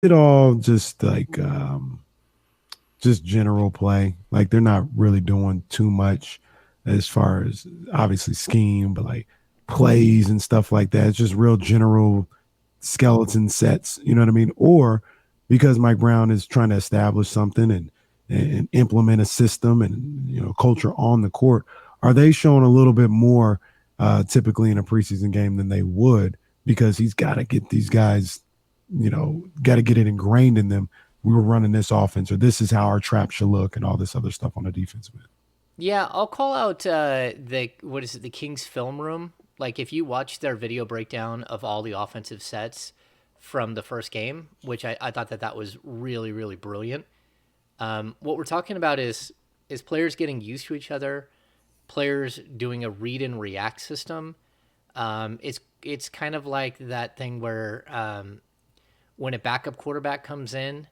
It all just general play. Like they're not really doing too much as far as obviously scheme, but like plays and stuff like that. It's just real general skeleton sets. You know what I mean? Or because Mike Brown is trying to establish something and implement a system and culture on the court, are they showing a little bit more typically in a preseason game than they would because he's got to get these guys, got to get it ingrained in them. We were running this offense, or this is how our trap should look, and all this other stuff on the defensive end. Yeah, I'll call out the what is it, the Kings film room. Like if you watch their video breakdown of all the offensive sets from the first game, which I thought that was really really brilliant. What we're talking about is players getting used to each other, players doing a read and react system. It's kind of like that thing where when a backup quarterback comes in,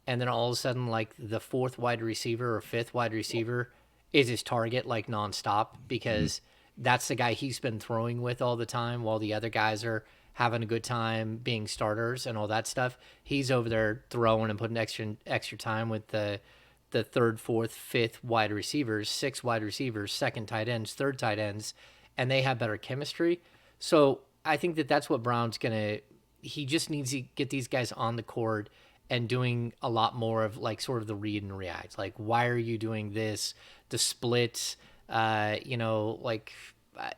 and then all of a sudden, like the fourth wide receiver or fifth wide receiver is his target, like nonstop, because that's the guy he's been throwing with all the time, while the other guys are having a good time being starters and all that stuff. He's over there throwing and putting extra time with the third, fourth, fifth wide receivers, six wide receivers, second tight ends, third tight ends, and they have better chemistry. So I think that that's what Brown's gonna. He just needs to get these guys on the court and doing a lot more of like sort of the read and react. Like, why are you doing this? The splits, like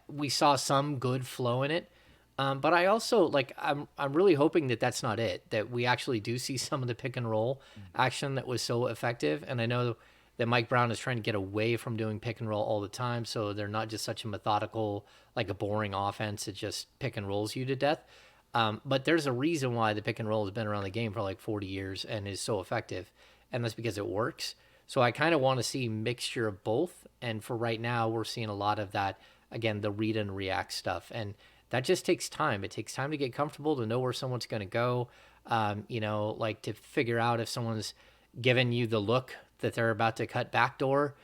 we saw some good flow in it. But I also like I'm really hoping that that's not it. That we actually do see some of the pick and roll action that was so effective. And I know that Mike Brown is trying to get away from doing pick and roll all the time, so they're not just such a methodical, like a boring offense that just pick and rolls you to death. But there's a reason why the pick and roll has been around the game for like 40 years and is so effective, and that's because it works. So I kind of want to see mixture of both. And for right now, we're seeing a lot of that again, the read and react stuff, and that just takes time. It takes time to get comfortable to know where someone's going to go. Like to figure out if someone's giving you the look that they're about to cut backdoor,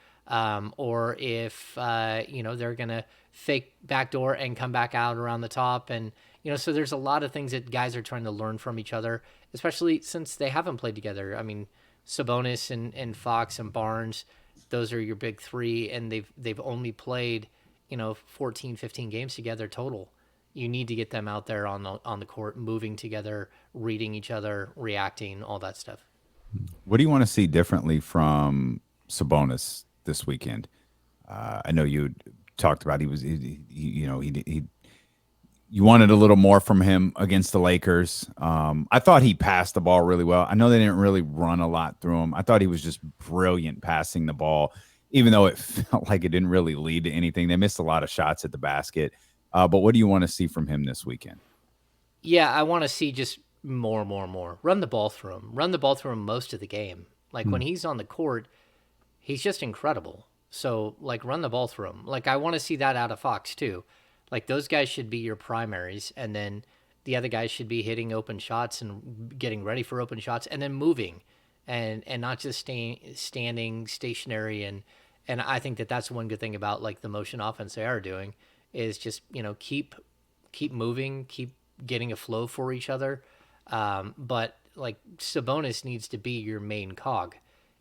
or if they're gonna fake backdoor and come back out around the top, and so there's a lot of things that guys are trying to learn from each other, especially since they haven't played together. I mean, Sabonis and Fox and Barnes, those are your big three, and they've only played 14, 15 games together total. You need to get them out there on the court, moving together, reading each other, reacting, all that stuff. What do you want to see differently from Sabonis this weekend? I know you talked about he you wanted a little more from him against the Lakers. I thought he passed the ball really well. I know they didn't really run a lot through him. I thought he was just brilliant passing the ball, even though it felt like it didn't really lead to anything. They missed a lot of shots at the basket. But what do you want to see from him this weekend? Yeah, I want to see just more, more, more. Run the ball through him. Run the ball through him most of the game. Like when he's on the court, he's just incredible. So like run the ball through him. Like I want to see that out of Fox too. Like those guys should be your primaries, and then the other guys should be hitting open shots and getting ready for open shots, and then moving, and not just staying standing stationary. And I think that that's one good thing about like the motion offense they are doing is just keep moving, keep getting a flow for each other. But like Sabonis needs to be your main cog,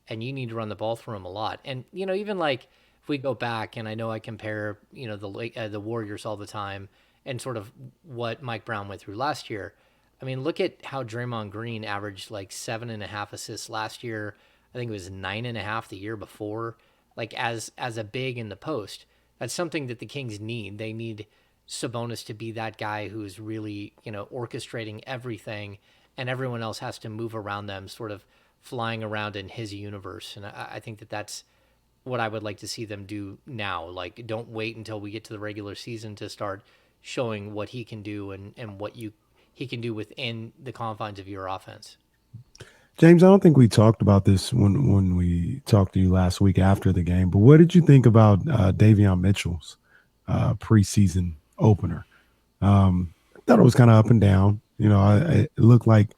and you need to run the ball through him a lot. And even like if we go back, and I know I compare the Warriors all the time, and sort of what Mike Brown went through last year. I mean, look at how Draymond Green averaged like 7.5 assists last year. I think it was 9.5 the year before. Like as a big in the post, that's something that the Kings need. They need Sabonis to be that guy who's really, orchestrating everything, and everyone else has to move around them, sort of flying around in his universe. And I think that that's what I would like to see them do now. Like, don't wait until we get to the regular season to start showing what he can do, and what he can do within the confines of your offense. James, I don't think we talked about this when we talked to you last week after the game, but what did you think about Davion Mitchell's preseason opener? I thought it was kind of up and down. It looked like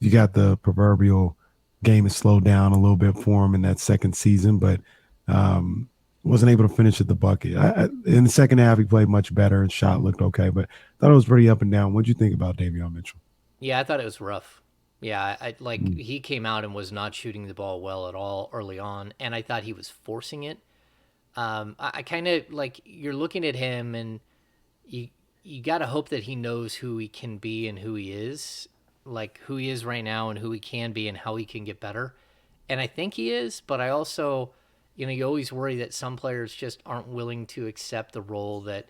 you got the proverbial game has slowed down a little bit for him in that second season, but wasn't able to finish at the bucket. In the second half, he played much better and shot looked okay, but I thought it was pretty up and down. What did you think about Davion Mitchell? Yeah, I thought it was rough. Yeah, he came out and was not shooting the ball well at all early on, and I thought he was forcing it. I kind of like you're looking at him, and you you got to hope that he knows who he can be and who he is, like who he is right now and who he can be and how he can get better. And I think he is, but I also, you always worry that some players just aren't willing to accept the role that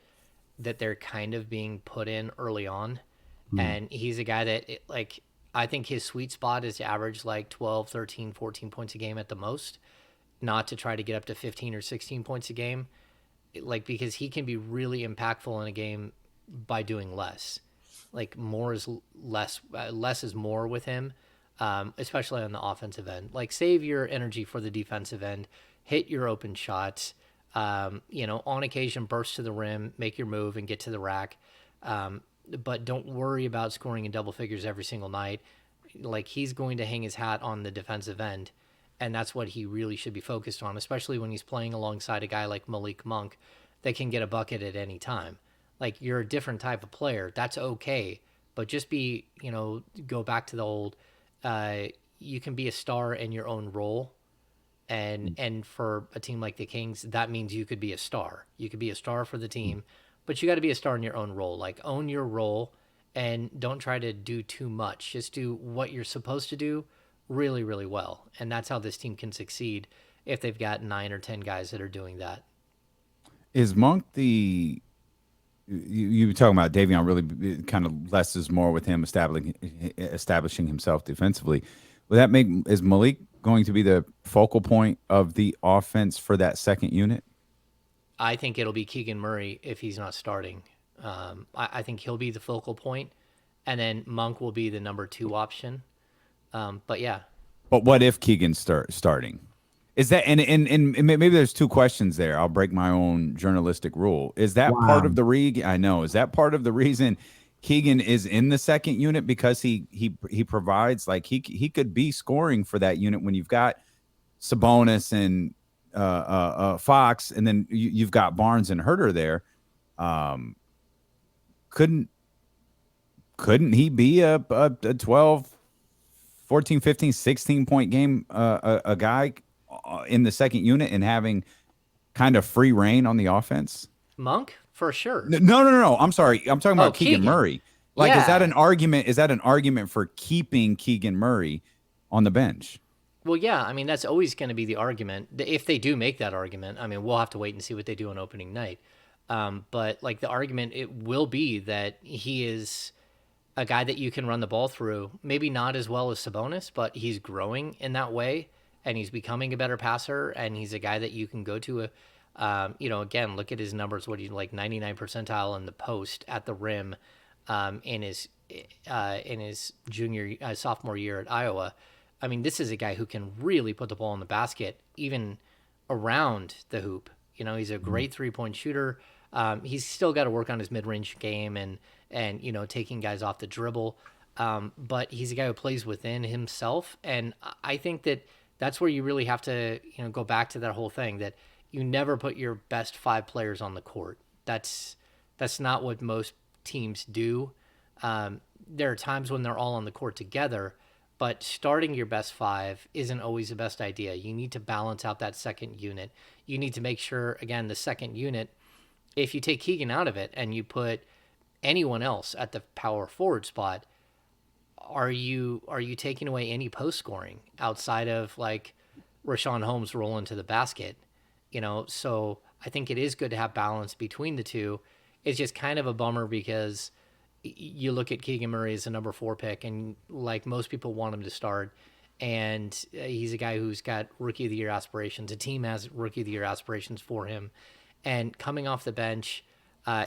they're kind of being put in early on. Mm. And he's a guy that I think his sweet spot is to average like 12, 13, 14 points a game at the most, not to try to get up to 15 or 16 points a game, like because he can be really impactful in a game by doing less. Like more is less, less is more with him, especially on the offensive end. Like save your energy for the defensive end, hit your open shots. On occasion burst to the rim, make your move, and get to the rack. But don't worry about scoring in double figures every single night. Like he's going to hang his hat on the defensive end, and that's what he really should be focused on, especially when he's playing alongside a guy like Malik Monk that can get a bucket at any time. Like you're a different type of player. That's okay, but just go back to the old. Uh, you can be a star in your own role, and for a team like the Kings, that means you could be a star. You could be a star for the team, but you got to be a star in your own role. Like own your role, and don't try to do too much. Just do what you're supposed to do really, really well, and that's how this team can succeed if they've got 9 or 10 guys that are doing that. Is Monk the you were talking about Davion really kind of less is more with him establishing himself defensively. Would that make is Malik going to be the focal point of the offense for that second unit? I think it'll be Keegan Murray if he's not starting. I think he'll be the focal point, and then Monk will be the number 2 option. But yeah, But what if Keegan's starting? Is that and maybe there's two questions there. I'll break my own journalistic rule. Is that part Wow. of the I know. Is that part of the reason Keegan is in the second unit because he provides like he could be scoring for that unit when you've got Sabonis and Fox, and then you've got Barnes and Herter there. Um, couldn't he be a 12, 14, 15, 16 point game a guy in the second unit and having kind of free reign on the offense? Monk for sure. No. I'm sorry. I'm talking about Keegan Murray. Like, is that Yeah. an argument? Is that an argument for keeping Keegan Murray on the bench? Well, yeah. I mean, that's always going to be the argument. If they do make that argument, I mean, we'll have to wait and see what they do on opening night. But like the argument, it will be that he is a guy that you can run the ball through. Maybe not as well as Sabonis, but he's growing in that way, and he's becoming a better passer. And he's a guy that you can go to. Again, look at his numbers. What he's like 99 percentile in the post at the rim, in his sophomore year at Iowa. I mean, this is a guy who can really put the ball in the basket, even around the hoop. He's a great 3-point shooter. He's still got to work on his mid-range game and taking guys off the dribble. But he's a guy who plays within himself, and I think that's where you really have to go back to that whole thing that you never put your best 5 players on the court. That's not what most teams do. There are times when they're all on the court together, but starting your best 5 isn't always the best idea. You need to balance out that second unit. You need to make sure, again, the second unit, if you take Keegan out of it and you put anyone else at the power forward spot, are you taking away any post scoring outside of like Rashawn Holmes rolling to the basket? So I think it is good to have balance between the two. It's just kind of a bummer because you look at Keegan Murray as a number 4 pick, and like most people want him to start, and he's a guy who's got rookie of the year aspirations. A team has rookie of the year aspirations for him, and coming off the bench,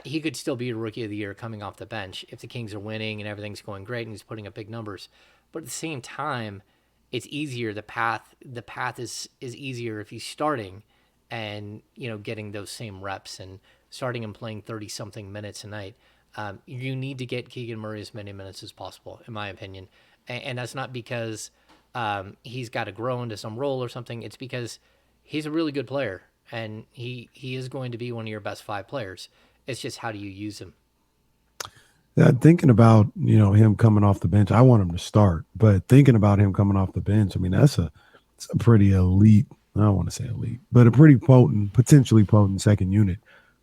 he could still be a rookie of the year coming off the bench if the Kings are winning and everything's going great and he's putting up big numbers. But at the same time, it's easier. The path is easier if he's starting and getting those same reps and starting and playing 30 something minutes a night. You need to get Keegan Murray as many minutes as possible, in my opinion. And that's not because he's got to grow into some role or something. It's because he's a really good player, and he is going to be one of your best 5 players. It's just how do you use him? Thinking about him coming off the bench, I want him to start. But thinking about him coming off the bench, I mean it's a pretty elite. I don't want to say elite, but a pretty potent, potentially potent second unit.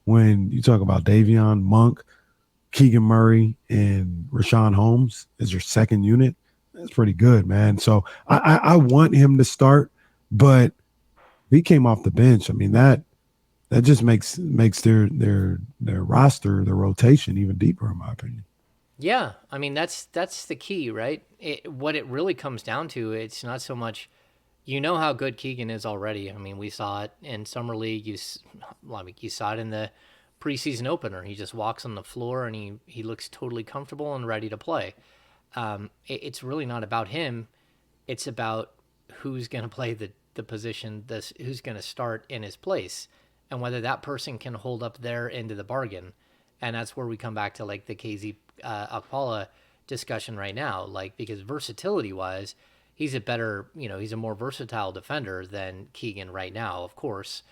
When you talk about Davion, Monk, Keegan Murray, and Rashawn Holmes as your second unit, that's pretty good, man. So I want him to start, but if he came off the bench, I mean that just makes their roster, their rotation even deeper, in my opinion. Yeah, I mean that's the key, right? What it really comes down to, it's not so much, how good Keegan is already. I mean, we saw it in summer league. You saw it in the preseason opener. He just walks on the floor and he looks totally comfortable and ready to play. It's really not about him. It's about who's going to play the position, who's going to start in his place, and whether that person can hold up their end of the bargain. And that's where we come back to like the KZ Akpala discussion right now, like because versatility wise, he's a more versatile defender than Keegan right now. Of course,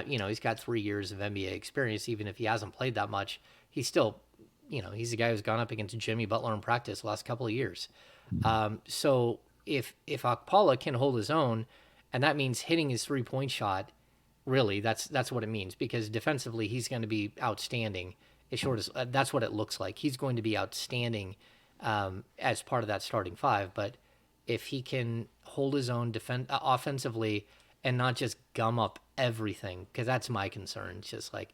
he's got 3 years of NBA experience. Even if he hasn't played that much, he's still, he's the guy who's gone up against Jimmy Butler in practice the last couple of years. So if Akpala can hold his own, and that means hitting his 3-point shot, really, that's what it means. Because defensively, he's going to be outstanding. As short as that's what it looks like. He's going to be outstanding as part of that starting five. But if he can hold his own offensively and not just gum up everything, because that's my concern. It's just like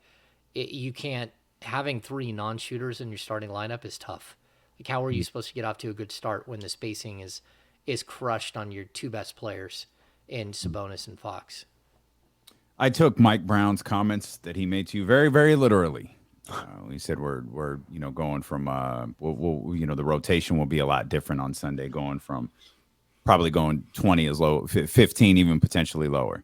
you can't having 3 non-shooters in your starting lineup is tough. Like how are you supposed to get off to a good start when the spacing is crushed on your 2 best players in Sabonis and Fox? I took Mike Brown's comments that he made to you very, very literally. He said we're going from the rotation will be a lot different on Sunday, going from probably going 20 as low, 15 even potentially lower.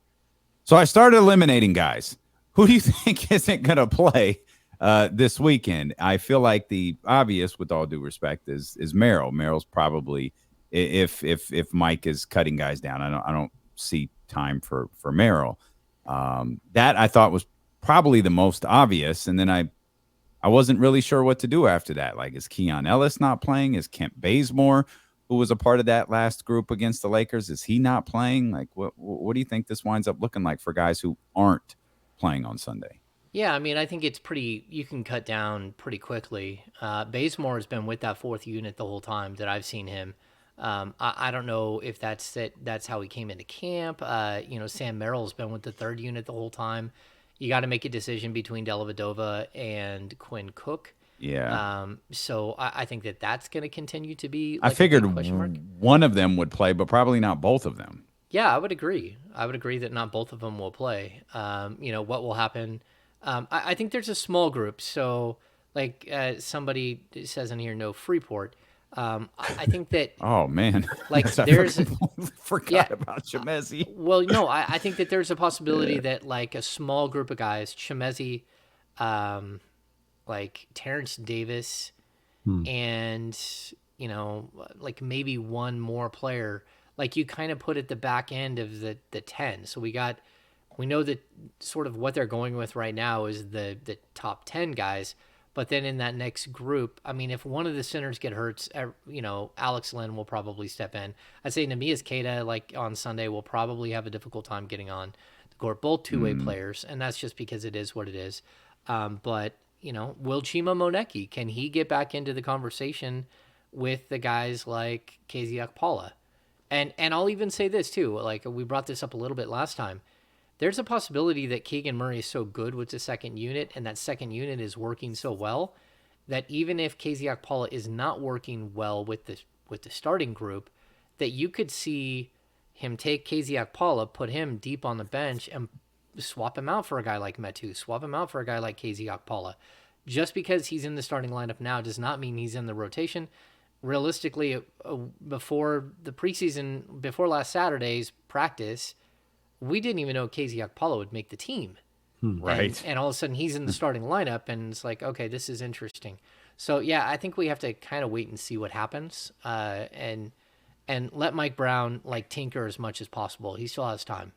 So I started eliminating guys. Who do you think isn't going to play this weekend? I feel like the obvious, with all due respect, is Merrill. Merrill's probably, if Mike is cutting guys down, I don't see time for Merrill. That I thought was probably the most obvious, and then I wasn't really sure what to do after that. Like, is Keon Ellis not playing? Is Kent Bazemore, who was a part of that last group against the Lakers, is he not playing? Like, what do you think this winds up looking like for guys who aren't playing on Sunday? Yeah, I mean, I think you can cut down pretty quickly. Bazemore has been with that 4th unit the whole time that I've seen him. I don't know if that's it. That's how he came into camp. Sam Merrill's been with the 3rd unit the whole time. You got to make a decision between Dellavedova and Quinn Cook. Yeah. So I think that's going to continue to be. I Like figured a big question mark. one of them would play, but probably not both of them. Yeah, I would agree. I would agree that not both of them will play. What will happen? I think there's a small group. So, like somebody says in here, no Freeport. I think that. Oh man, Like I there's forgot about Chemezi. Well, no, I think that there's a possibility that like a small group of guys, Chemezi, like Terrence Davis, and like maybe one more player, like you kind of put at the back end of the 10. So we know that sort of what they're going with right now is the top 10 guys. But then in that next group, I mean, if one of the centers get hurt, Alex Lynn will probably step in. I'd say Namias Keita, like on Sunday, will probably have a difficult time getting on the court. Both 2-way players, and that's just because it is what it is. But will Chima Moneki, can he get back into the conversation with the guys like KZ Akpala? And I'll even say this too. Like we brought this up a little bit last time. There's a possibility that Keegan Murray is so good with the second unit, and that second unit is working so well, that even if KZ Akpala is not working well with the starting group, that you could see him take KZ Akpala, put him deep on the bench, and swap him out for a guy like Metu, swap him out for a guy like KZ Akpala. Just because he's in the starting lineup now does not mean he's in the rotation. Realistically, before the preseason, before last Saturday's practice, we didn't even know KZ Akpala would make the team. Right. And all of a sudden he's in the starting lineup, and it's like, okay, this is interesting. So yeah, I think we have to kind of wait and see what happens, and let Mike Brown like tinker as much as possible. He still has time.